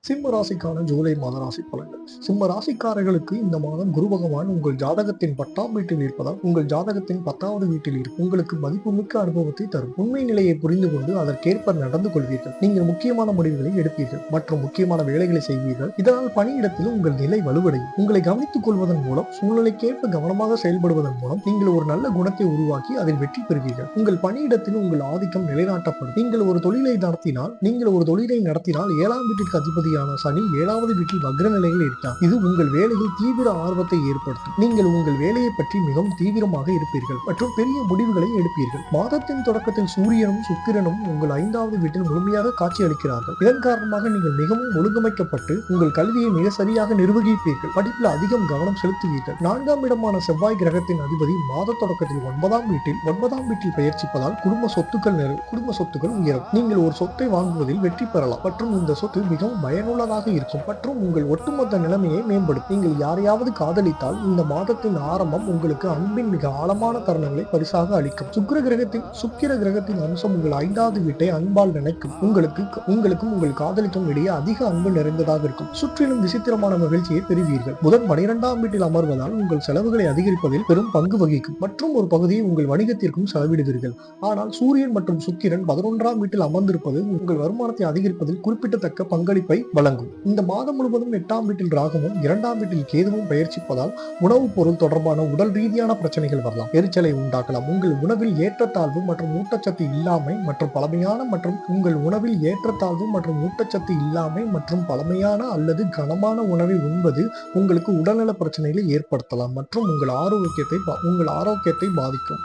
சிம்ம ராசிக்கான ஜூலை மாத ராசி பலன்கள். சிம்ம ராசிக்காரர்களுக்கு இந்த மாதம் குரு பகவான் உங்கள் ஜாதகத்தின் 10ஆம் வீட்டில் இருப்பதால் உங்கள் ஜாதகத்தின் 10வது வீட்டில் இருக்கும் உங்களுக்கு மதிப்புமிக்க அனுபவத்தை தரும். உண்மை நிலையை புரிந்து கொண்டு அதற்கேற்ப நடந்து கொள்வீர்கள். நீங்கள் முக்கியமான முடிவுகளை எடுப்பீர்கள் மற்றும் முக்கியமான வேலைகளை செய்வீர்கள். இதனால் பணியிடத்தில் உங்கள் நிலை வலுவடையும். உங்களை கவனித்துக் கொள்வதன் மூலம், சூழ்நிலைக்கேற்ப கவனமாக செயல்படுவதன் மூலம் நீங்கள் ஒரு நல்ல குணத்தை உருவாக்கி அதில் வெற்றி பெறுவீர்கள். உங்கள் பணியிடத்தில் உங்கள் ஆதிக்கம் நிலைநாட்டப்படும். நீங்கள் ஒரு தொழிலை நடத்தினால் 7ஆம் வீட்டிற்கு அதிபதி சனி 7வது வீட்டில் வக்ர நிலையில் இருக்கிறார். இது உங்கள் வேலையில் தீவிர ஆர்வத்தை ஏற்படுத்தும். நீங்கள் உங்கள் வேலையை பற்றி மிகவும் தீவிரமாக இருப்பீர்கள் மற்றும் பெரிய முடிவுகளை எடுப்பீர்கள். மாதத்தின் தொடக்கத்தில் சூரியனும் சுக்கிரனும் உங்கள் 5வது வீட்டில் முழுமையாக காட்சி அளிக்கிறார்கள். இதன் காரணமாக நீங்கள் மிகவும் ஒழுங்கமைக்கப்பட்டு உங்கள் கல்வியை மிக சரியாக நிர்வகிப்பீர்கள். படிப்பில் அதிகம் கவனம் செலுத்துவீர்கள். 4ஆம் இடமான செவ்வாய் கிரகத்தின் அதிபதி மாத தொடக்கத்தில் 9ஆம் வீட்டில் பெயர்ச்சிப்பதால் குடும்ப சொத்துக்கள் உயரும். நீங்கள் ஒரு சொத்தை வாங்குவதில் வெற்றி பெறலாம் மற்றும் இந்த சொத்து மிகவும் பயனுள்ளதாக இருக்கும் மற்றும் உங்கள் ஒட்டுமொத்த நிலைமையை மேம்படுத்தும். நீங்கள் யாரையாவது காதலித்தால் இந்த மாதத்தின் ஆரம்பம் உங்களுக்கு அன்பின் மிக ஆழமான தருணங்களை பரிசாக அளிக்கும். சுக்கிர கிரகத்தின் அம்சம் உங்கள் 5வது வீட்டை அன்பால் நினைக்கும். உங்களுக்கும் உங்கள் காதலிக்கும் இடையே அதிக அன்பு நிறைந்ததாக இருக்கும். சுற்றிலும் விசித்திரமான மகிழ்ச்சியை பெறுவீர்கள். புதன் 12ஆம் வீட்டில் அமர்வதால் உங்கள் செலவுகளை அதிகரிப்பதில் பெரும் பங்கு வகிக்கும் மற்றும் ஒரு பகுதியை உங்கள் வணிகத்திற்கும் செலவிடுவீர்கள். ஆனால் சூரியன் மற்றும் சுக்கிரன் 11ஆம் வீட்டில் அமர்ந்திருப்பது உங்கள் வருமானத்தை அதிகரிப்பதில் குறிப்பிடத்தக்க பங்களிப்பை வழங்கும். இந்த மாதம் முழுவதும் 8ஆம் வீட்டில் ராகுவும் 2ஆம் வீட்டில் கேதுவும் பெயர்ச்சிப்பதால் உணவுப் பொருள் தொடர்பான உடல் ரீதியான பிரச்சனைகள் வரலாம். எரிச்சலை உண்டாக்கலாம். உங்கள் உணவில் ஏற்றத்தாழ்வு மற்றும் ஊட்டச்சத்து இல்லாமை மற்றும் பழமையான அல்லது கனமான உணவை உண்பது உங்களுக்கு உடல்நல பிரச்சனைகளை ஏற்படுத்தலாம் மற்றும் உங்கள் ஆரோக்கியத்தை பாதிக்கும்.